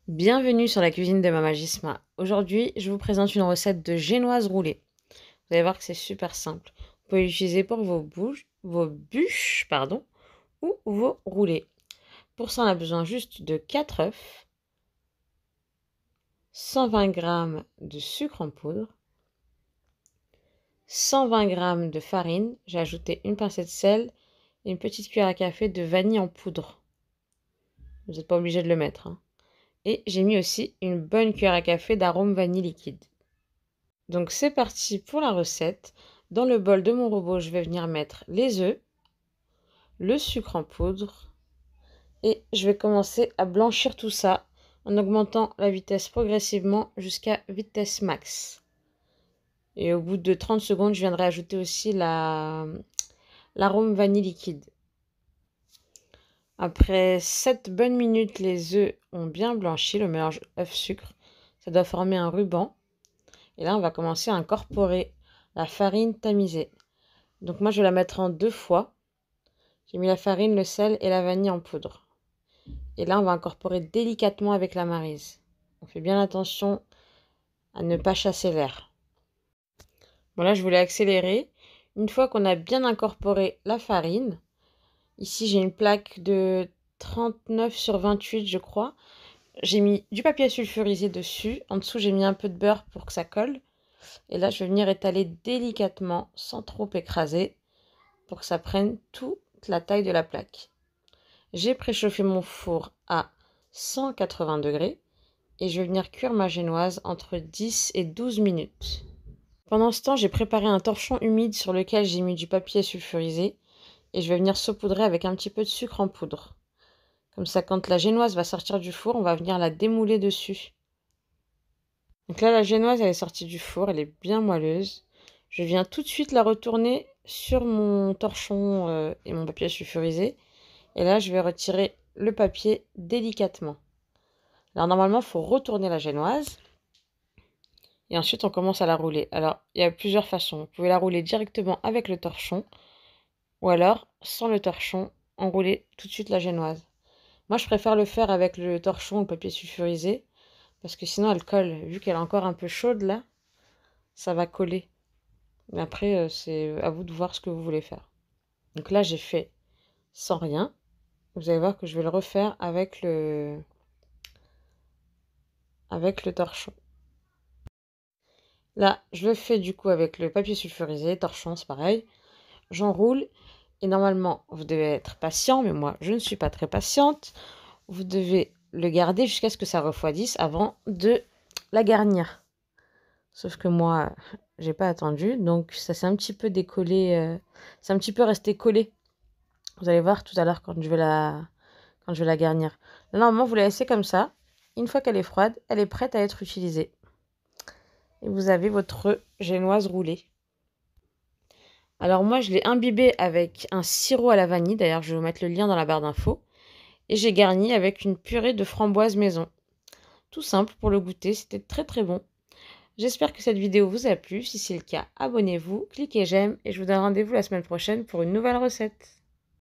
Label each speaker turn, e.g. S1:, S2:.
S1: Bienvenue sur la cuisine de Mama Gisma. Aujourd'hui, je vous présente une recette de génoise roulée. Vous allez voir que c'est super simple. Vous pouvez l'utiliser pour vos bûches, ou vos roulés. Pour ça, on a besoin juste de 4 œufs, 120 g de sucre en poudre, 120 g de farine. J'ai ajouté une pincée de sel et une petite cuillère à café de vanille en poudre. Vous n'êtes pas obligé de le mettre, hein. Et j'ai mis aussi une bonne cuillère à café d'arôme vanille liquide. Donc c'est parti pour la recette. Dans le bol de mon robot, je vais venir mettre les œufs, le sucre en poudre et je vais commencer à blanchir tout ça en augmentant la vitesse progressivement jusqu'à vitesse max. Et au bout de 30 secondes, je viendrai ajouter aussi l'arôme vanille liquide. Après 7 bonnes minutes, les œufs ont bien blanchi, le mélange œuf-sucre. Ça doit former un ruban. Et là, on va commencer à incorporer la farine tamisée. Donc moi, je vais la mettre en 2 fois. J'ai mis la farine, le sel et la vanille en poudre. Et là, on va incorporer délicatement avec la maryse. On fait bien attention à ne pas chasser l'air. Bon, là, je voulais accélérer. Une fois qu'on a bien incorporé la farine, ici, j'ai une plaque de 39 sur 28, je crois. J'ai mis du papier sulfurisé dessus. En dessous, j'ai mis un peu de beurre pour que ça colle. Et là, je vais venir étaler délicatement, sans trop écraser, pour que ça prenne toute la taille de la plaque. J'ai préchauffé mon four à 180 degrés et je vais venir cuire ma génoise entre 10 et 12 minutes. Pendant ce temps, j'ai préparé un torchon humide sur lequel j'ai mis du papier sulfurisé et je vais venir saupoudrer avec un petit peu de sucre en poudre. Comme ça, quand la génoise va sortir du four, on va venir la démouler dessus. Donc là, la génoise, elle est sortie du four, elle est bien moelleuse. Je viens tout de suite la retourner sur mon torchon et mon papier sulfurisé. Et là, je vais retirer le papier délicatement. Alors normalement, il faut retourner la génoise. Et ensuite, on commence à la rouler. Alors, il y a plusieurs façons. Vous pouvez la rouler directement avec le torchon. Ou alors, sans le torchon, enrouler tout de suite la génoise. Moi, je préfère le faire avec le torchon ou le papier sulfurisé. Parce que sinon, elle colle. Vu qu'elle est encore un peu chaude là, ça va coller. Mais après, c'est à vous de voir ce que vous voulez faire. Donc là, j'ai fait sans rien. Vous allez voir que je vais le refaire avec le torchon. Là, je le fais du coup avec le papier sulfurisé, torchon, c'est pareil. J'enroule et normalement, vous devez être patient, mais moi, je ne suis pas très patiente. Vous devez le garder jusqu'à ce que ça refroidisse avant de la garnir. Sauf que moi, j'ai pas attendu, donc ça s'est un petit peu décollé, c'est un petit peu resté collé. Vous allez voir tout à l'heure quand je vais la garnir. Là, normalement, vous la laissez comme ça. Une fois qu'elle est froide, elle est prête à être utilisée. Et vous avez votre génoise roulée. Alors moi, je l'ai imbibée avec un sirop à la vanille. D'ailleurs, je vais vous mettre le lien dans la barre d'infos. Et j'ai garni avec une purée de framboise maison. Tout simple pour le goûter, c'était très très bon. J'espère que cette vidéo vous a plu. Si c'est le cas, abonnez-vous, cliquez j'aime et je vous donne rendez-vous la semaine prochaine pour une nouvelle recette.